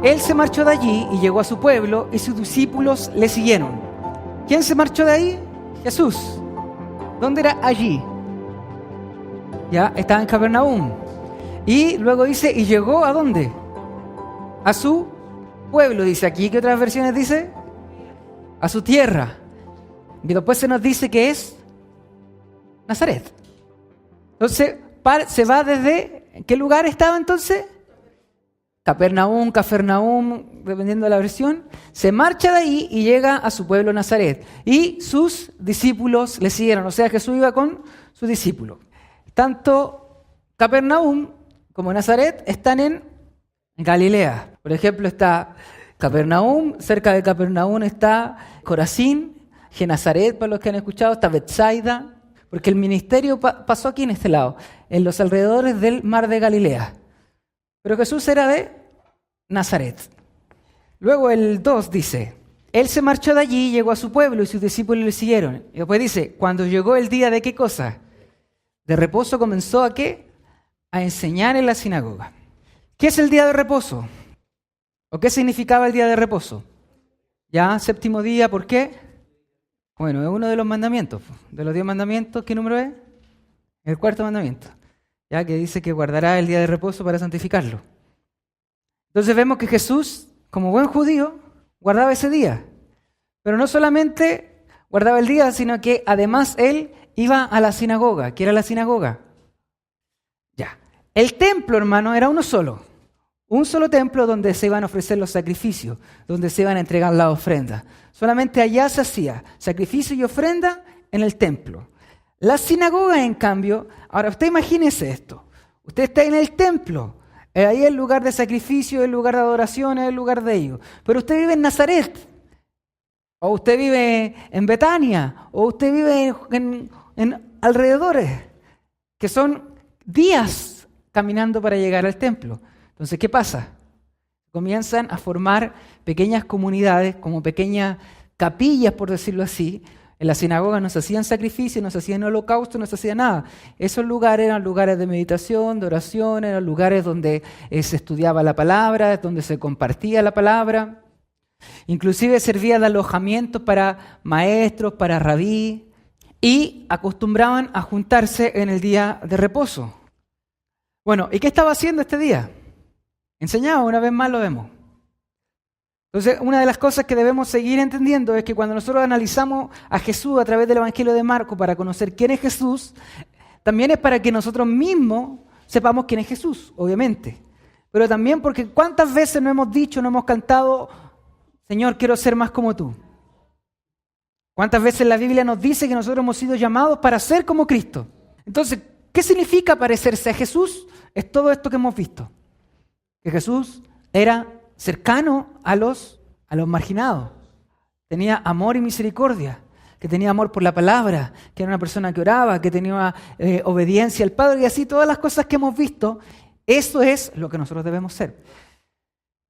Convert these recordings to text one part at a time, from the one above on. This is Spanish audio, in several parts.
Él se marchó de allí y llegó a su pueblo y sus discípulos le siguieron. ¿Quién se marchó de ahí? Jesús. ¿Dónde era allí? Ya estaba en Capernaum. Y luego dice, ¿y llegó a dónde? A su pueblo, dice aquí. ¿Qué otras versiones dice? A su tierra. Y después se nos dice que es Nazaret. Entonces, se va desde... ¿En qué lugar estaba entonces? Capernaum, dependiendo de la versión. Se marcha de ahí y llega a su pueblo Nazaret. Y sus discípulos le siguieron. O sea, Jesús iba con sus discípulos. Tanto Capernaum como Nazaret están en Galilea. Por ejemplo, está Capernaum. Cerca de Capernaum está Corazín. Genazaret, para los que han escuchado, está Betsaida. Porque el ministerio pasó aquí en este lado, en los alrededores del mar de Galilea. Pero Jesús era de Nazaret. Luego el 2 dice, Él se marchó de allí y llegó a su pueblo y sus discípulos le siguieron. Y después dice, cuando llegó el día de ¿qué cosa? De reposo comenzó ¿a qué? A enseñar en la sinagoga. ¿Qué es el día de reposo? ¿O qué significaba el día de reposo? Ya, séptimo día, ¿por qué? Bueno, es uno de los mandamientos. De los 10 mandamientos, ¿qué número es? El cuarto mandamiento. Ya que dice que guardará el día de reposo para santificarlo. Entonces vemos que Jesús, como buen judío, guardaba ese día. Pero no solamente guardaba el día, sino que además él iba a la sinagoga. ¿Qué era la sinagoga? Ya. El templo, hermano, era uno solo. Un solo templo donde se iban a ofrecer los sacrificios, donde se iban a entregar las ofrendas. Solamente allá se hacía sacrificio y ofrenda en el templo. La sinagoga, en cambio, ahora usted imagínese esto. Usted está en el templo, ahí es el lugar de sacrificio, el lugar de adoración, es el lugar de ellos. Pero usted vive en Nazaret, o usted vive en Betania, o usted vive en alrededores, que son días caminando para llegar al templo. Entonces, ¿qué pasa? Comienzan a formar pequeñas comunidades, como pequeñas capillas, por decirlo así. En la sinagoga no se hacían sacrificios, no se hacían holocaustos, no se hacía nada. Esos lugares eran lugares de meditación, de oración, eran lugares donde se estudiaba la palabra, donde se compartía la palabra. Inclusive servía de alojamiento para maestros, para rabí, y acostumbraban a juntarse en el día de reposo. Bueno, ¿y qué estaba haciendo este día? Enseñaba, una vez más lo vemos. Entonces, una de las cosas que debemos seguir entendiendo es que cuando nosotros analizamos a Jesús a través del Evangelio de Marcos para conocer quién es Jesús, también es para que nosotros mismos sepamos quién es Jesús, obviamente. Pero también porque ¿cuántas veces no hemos dicho, no hemos cantado, Señor, quiero ser más como tú? ¿Cuántas veces la Biblia nos dice que nosotros hemos sido llamados para ser como Cristo? Entonces, ¿qué significa parecerse a Jesús? Es todo esto que hemos visto. Que Jesús era cercano a los marginados. Tenía amor y misericordia, que tenía amor por la palabra, que era una persona que oraba, que tenía obediencia al Padre y así todas las cosas que hemos visto. Eso es lo que nosotros debemos ser.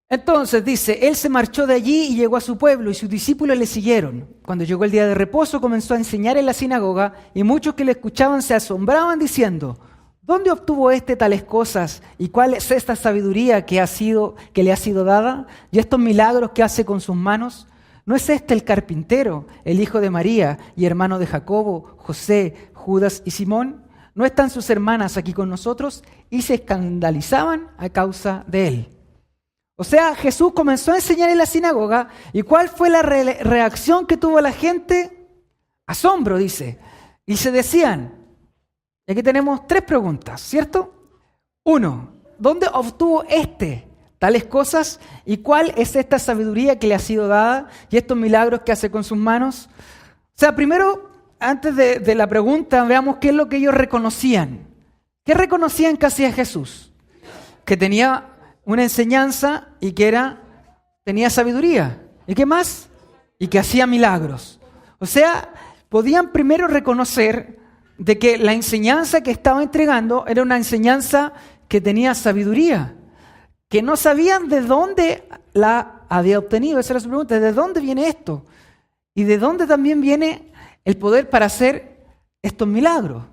Entonces dice, Él se marchó de allí y llegó a su pueblo y sus discípulos le siguieron. Cuando llegó el día de reposo comenzó a enseñar en la sinagoga y muchos que le escuchaban se asombraban diciendo, ¿dónde obtuvo tales cosas? ¿Y cuál es esta sabiduría que le ha sido dada? ¿Y estos milagros que hace con sus manos? ¿No es este el carpintero, el hijo de María y hermano de Jacobo, José, Judas y Simón? ¿No están sus hermanas aquí con nosotros? Y se escandalizaban a causa de él. O sea, Jesús comenzó a enseñar en la sinagoga. ¿Y cuál fue la reacción que tuvo la gente? Asombro, dice. Y se decían... Y aquí tenemos 3 preguntas, ¿cierto? 1, ¿dónde obtuvo tales cosas? ¿Y cuál es esta sabiduría que le ha sido dada? ¿Y estos milagros que hace con sus manos? O sea, primero, antes de la pregunta, veamos qué es lo que ellos reconocían. ¿Qué reconocían que hacía Jesús? Que tenía una enseñanza y que tenía sabiduría. ¿Y qué más? Y que hacía milagros. O sea, podían primero reconocer de que la enseñanza que estaba entregando era una enseñanza que tenía sabiduría, que no sabían de dónde la había obtenido. Esa era su pregunta, ¿de dónde viene esto? Y de dónde también viene el poder para hacer estos milagros.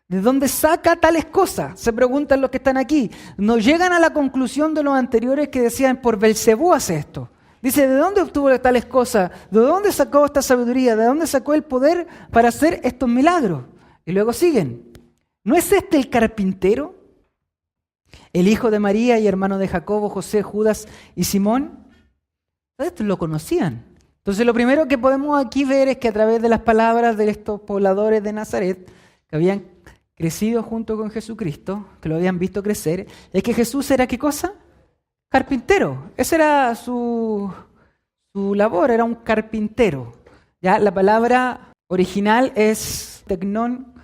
¿De dónde saca tales cosas? Se preguntan los que están aquí. No llegan a la conclusión de los anteriores que decían, por Belcebú hace esto. Dice, ¿de dónde obtuvo tales cosas? ¿De dónde sacó esta sabiduría? ¿De dónde sacó el poder para hacer estos milagros? Y luego siguen. ¿No es este el carpintero? El hijo de María y hermano de Jacobo, José, Judas y Simón. Estos lo conocían. Entonces lo primero que podemos aquí ver es que a través de las palabras de estos pobladores de Nazaret, que habían crecido junto con Jesucristo, que lo habían visto crecer, es que Jesús era ¿qué cosa? Carpintero. Esa era su labor, era un carpintero. ¿Ya? La palabra original es tecnón,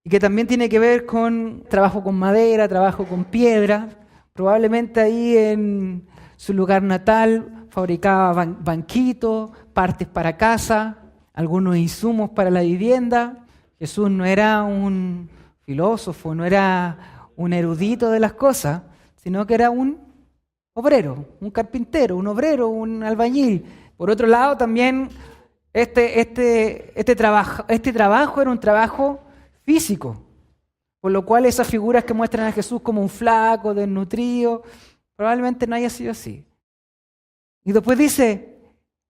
y que también tiene que ver con trabajo con madera, trabajo con piedra. Probablemente ahí en su lugar natal fabricaba banquitos, partes para casa, algunos insumos para la vivienda. Jesús no era un filósofo, no era un erudito de las cosas, sino que era un obrero, un carpintero, un obrero, un albañil. Por otro lado, también este trabajo era un trabajo físico, por lo cual esas figuras que muestran a Jesús como un flaco, desnutrido, probablemente no haya sido así. Y después dice,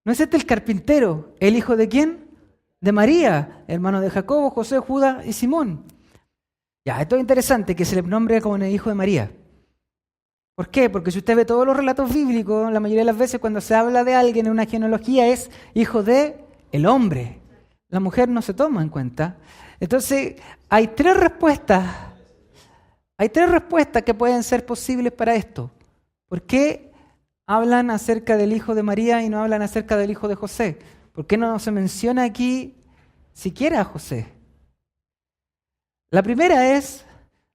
¿no es este el carpintero? ¿El hijo de quién? De María, hermano de Jacobo, José, Judas y Simón. Ya, esto es interesante que se le nombre como el hijo de María. ¿Por qué? Porque si usted ve todos los relatos bíblicos, la mayoría de las veces cuando se habla de alguien en una genealogía es hijo de el hombre. La mujer no se toma en cuenta. Entonces, hay tres respuestas que pueden ser posibles para esto. ¿Por qué hablan acerca del hijo de María y no hablan acerca del hijo de José? ¿Por qué no se menciona aquí siquiera a José? La primera es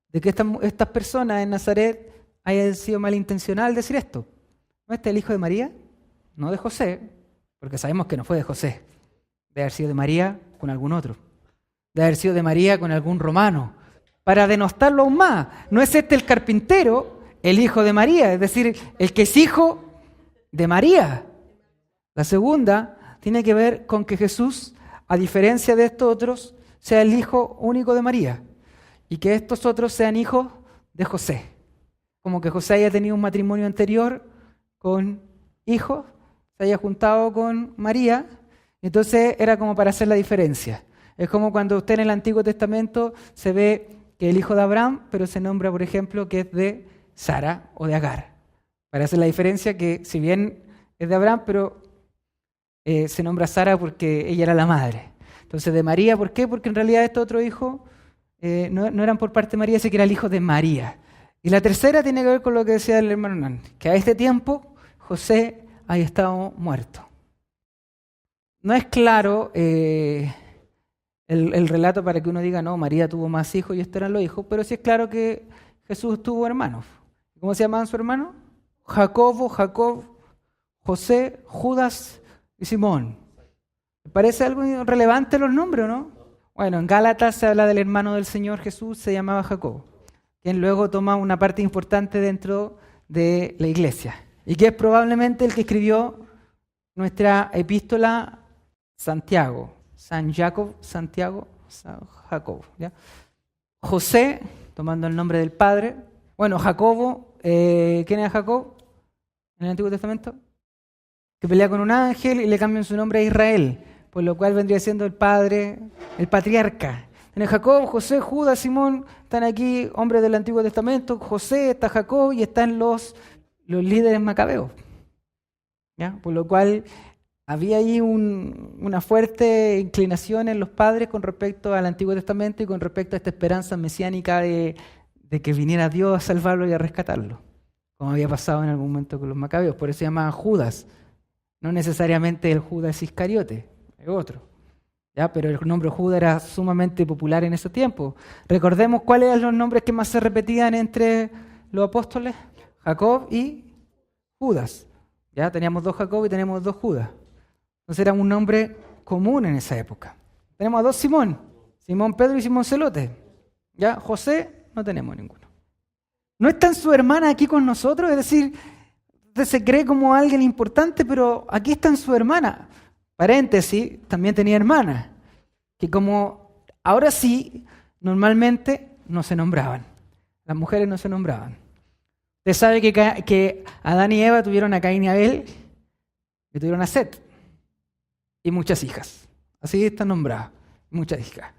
de que estas personas en Nazaret hayan sido malintencional decir esto. ¿No este es el hijo de María? No de José, porque sabemos que no fue de José. Debe haber sido de María con algún otro. Debe haber sido de María con algún romano. Para denostarlo aún más, ¿no es este el carpintero, el hijo de María? Es decir, el que es hijo de María. La segunda tiene que ver con que Jesús, a diferencia de estos otros, sea el hijo único de María y que estos otros sean hijos de José. Como que José haya tenido un matrimonio anterior con hijos, se haya juntado con María, entonces era como para hacer la diferencia. Es como cuando usted en el Antiguo Testamento se ve que el hijo de Abraham, pero se nombra, por ejemplo, que es de Sara o de Agar. Para hacer la diferencia que si bien es de Abraham, pero se nombra Sara porque ella era la madre. Entonces de María, ¿por qué? Porque en realidad estos otros hijos no eran por parte de María, sino que era el hijo de María. Y la tercera tiene que ver con lo que decía el hermano Hernán, que a este tiempo José haya estado muerto. No es claro el relato para que uno diga, no, María tuvo más hijos y estos eran los hijos, pero sí es claro que Jesús tuvo hermanos. ¿Cómo se llamaban sus hermanos? Jacob, José, Judas y Simón. ¿Me parece algo relevante los nombres, no? Bueno, en Gálatas se habla del hermano del Señor Jesús, se llamaba Jacob, quien luego toma una parte importante dentro de la iglesia y que es probablemente el que escribió nuestra epístola Santiago, San Jacob, Santiago, San Jacobo. ¿Ya? José, tomando el nombre del padre. Bueno, Jacobo, ¿quién era Jacob en el Antiguo Testamento? Que pelea con un ángel y le cambian su nombre a Israel, por lo cual vendría siendo el padre, el patriarca. En Jacob, José, Judas, Simón, están aquí hombres del Antiguo Testamento. José, está Jacob y están los líderes macabeos. ¿Ya? Por lo cual había ahí una fuerte inclinación en los padres con respecto al Antiguo Testamento y con respecto a esta esperanza mesiánica de que viniera Dios a salvarlo y a rescatarlo, como había pasado en algún momento con los macabeos. Por eso se llamaban Judas, no necesariamente el Judas Iscariote, es otro. ¿Ya? Pero el nombre Judas era sumamente popular en ese tiempo. Recordemos cuáles eran los nombres que más se repetían entre los apóstoles: Jacob y Judas. Ya teníamos dos Jacob y tenemos dos Judas. Entonces era un nombre común en esa época. Tenemos a dos Simón, Simón Pedro y Simón Celote. Ya José no tenemos ninguno. ¿No está su hermana aquí con nosotros? Es decir, usted se cree como alguien importante, pero aquí está su hermana. Paréntesis, también tenía hermana, que como ahora sí normalmente no se nombraban. Las mujeres no se nombraban. Usted sabe que Adán y Eva tuvieron a Caín y Abel y tuvieron a Set y muchas hijas. Así están nombradas, muchas hijas.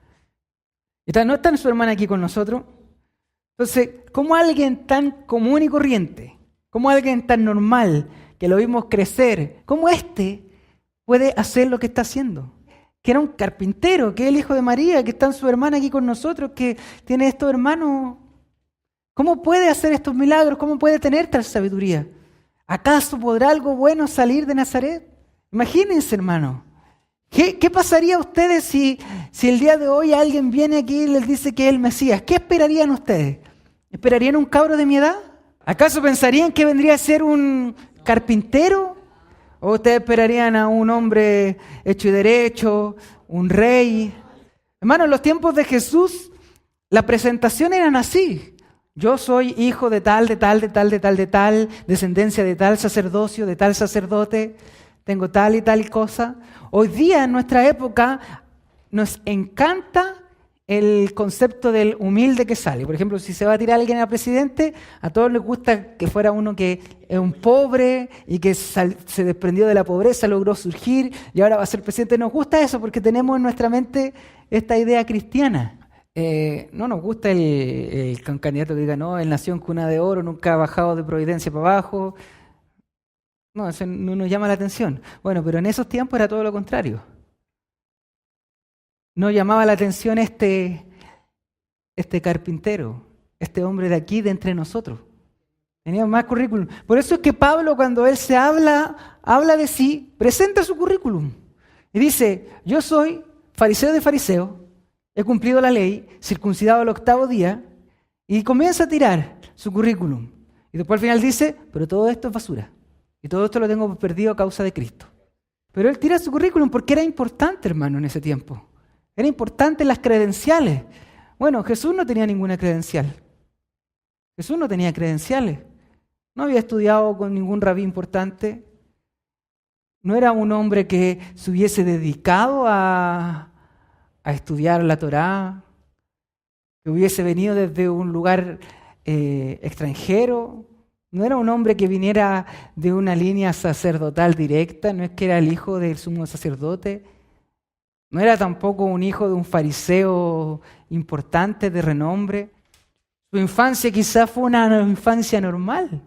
¿No está su hermana aquí con nosotros? Entonces, ¿cómo alguien tan común y corriente, cómo alguien tan normal, que lo vimos crecer, cómo puede hacer lo que está haciendo? Que era un carpintero, que es el hijo de María, que está su hermana aquí con nosotros, que tiene estos hermanos. ¿Cómo puede hacer estos milagros? ¿Cómo puede tener tal sabiduría? ¿Acaso podrá algo bueno salir de Nazaret? Imagínense, hermano. ¿Qué pasaría a ustedes si el día de hoy alguien viene aquí y les dice que es el Mesías? ¿Qué esperarían ustedes? ¿Esperarían un cabro de mi edad? ¿Acaso pensarían que vendría a ser un carpintero? ¿O ustedes esperarían a un hombre hecho y derecho, un rey? Hermano, en los tiempos de Jesús, las presentaciones eran así. Yo soy hijo de tal, de tal, de tal, de tal, de tal, descendencia de tal sacerdocio, de tal sacerdote, tengo tal y tal cosa. Hoy día, en nuestra época, nos encanta el concepto del humilde que sale. Por ejemplo, si se va a tirar alguien a presidente, a todos les gusta que fuera uno que es un pobre y que se desprendió de la pobreza, logró surgir y ahora va a ser presidente. Nos gusta eso porque tenemos en nuestra mente esta idea cristiana. No nos gusta el candidato que diga, no, él nació en cuna de oro, nunca ha bajado de Providencia para abajo. No, eso no nos llama la atención. Bueno, pero en esos tiempos era todo lo contrario. No llamaba la atención este carpintero, este hombre de aquí, de entre nosotros. Tenía más currículum. Por eso es que Pablo, cuando él se habla de sí, presenta su currículum. Y dice, yo soy fariseo de fariseos, he cumplido la ley, circuncidado al 8º día, y comienza a tirar su currículum. Y después al final dice, pero todo esto es basura. Y todo esto lo tengo perdido a causa de Cristo. Pero él tira su currículum porque era importante, hermano, en ese tiempo. Era importante las credenciales. Bueno, Jesús no tenía ninguna credencial. Jesús no tenía credenciales. No había estudiado con ningún rabí importante. No era un hombre que se hubiese dedicado a estudiar la Torá, que hubiese venido desde un lugar extranjero. No era un hombre que viniera de una línea sacerdotal directa, no es que era el hijo del sumo sacerdote. No era tampoco un hijo de un fariseo importante, de renombre. Su infancia quizás fue una infancia normal.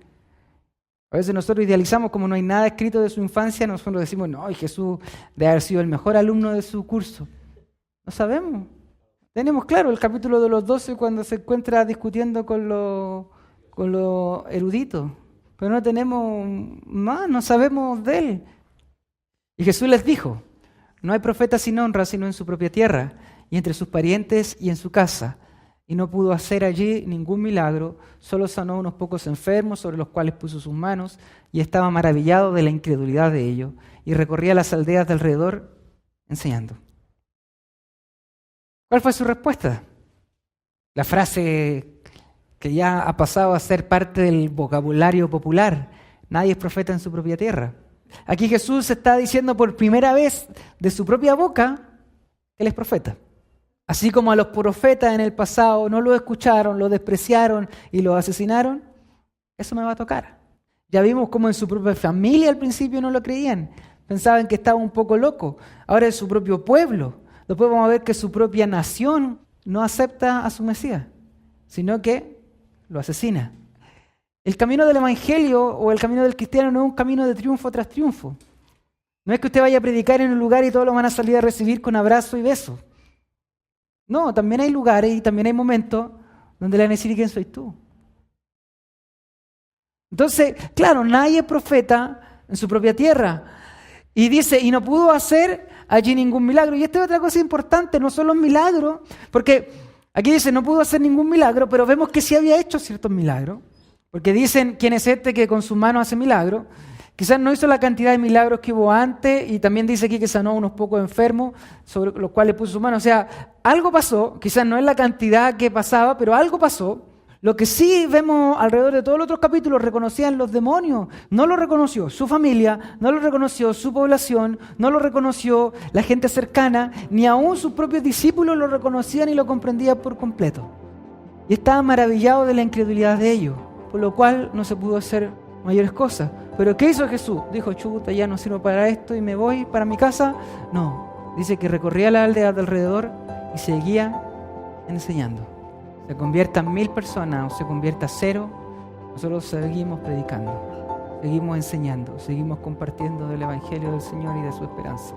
A veces nosotros idealizamos, como no hay nada escrito de su infancia, nosotros decimos, no, y Jesús debe haber sido el mejor alumno de su curso. No sabemos. Tenemos claro el capítulo de los 12 cuando se encuentra discutiendo con los eruditos, pero no tenemos más, no sabemos de él. Y Jesús les dijo, no hay profeta sin honra sino en su propia tierra, y entre sus parientes y en su casa. Y no pudo hacer allí ningún milagro, solo sanó a unos pocos enfermos sobre los cuales puso sus manos, y estaba maravillado de la incredulidad de ellos, y recorría las aldeas de alrededor enseñando. ¿Cuál fue su respuesta? La frase que ya ha pasado a ser parte del vocabulario popular. Nadie es profeta en su propia tierra. Aquí Jesús está diciendo por primera vez de su propia boca que Él es profeta. Así como a los profetas en el pasado no lo escucharon, lo despreciaron y lo asesinaron, eso me va a tocar. Ya vimos cómo en su propia familia al principio no lo creían. Pensaban que estaba un poco loco. Ahora en su propio pueblo. Después vamos a ver que su propia nación no acepta a su Mesías, sino que lo asesina. El camino del evangelio o el camino del cristiano no es un camino de triunfo tras triunfo. No es que usted vaya a predicar en un lugar y todos lo van a salir a recibir con abrazo y beso. No, también hay lugares y también hay momentos donde le van a decir quién soy tú. Entonces, claro, nadie es profeta en su propia tierra. Y dice, y no pudo hacer allí ningún milagro. Y esta es otra cosa importante, no solo milagros, porque aquí dice, no pudo hacer ningún milagro, pero vemos que sí había hecho ciertos milagros. Porque dicen, ¿quién es este que con sus manos hace milagros? Quizás no hizo la cantidad de milagros que hubo antes, y también dice aquí que sanó a unos pocos enfermos, sobre los cuales puso sus manos. O sea, algo pasó, quizás no es la cantidad que pasaba, pero algo pasó. Lo que sí vemos alrededor de todos los otros capítulos, reconocían los demonios. No lo reconoció su familia, no lo reconoció su población, no lo reconoció la gente cercana, ni aún sus propios discípulos lo reconocían y lo comprendían por completo. Y estaban maravillados de la incredulidad de ellos, por lo cual no se pudo hacer mayores cosas. Pero ¿qué hizo Jesús? Dijo, chuta, ya no sirvo para esto y me voy para mi casa. No, dice que recorría las aldeas de alrededor y seguía enseñando. Se conviertan 1000 personas o se convierta 0, nosotros seguimos predicando, seguimos enseñando, seguimos compartiendo del Evangelio del Señor y de su esperanza.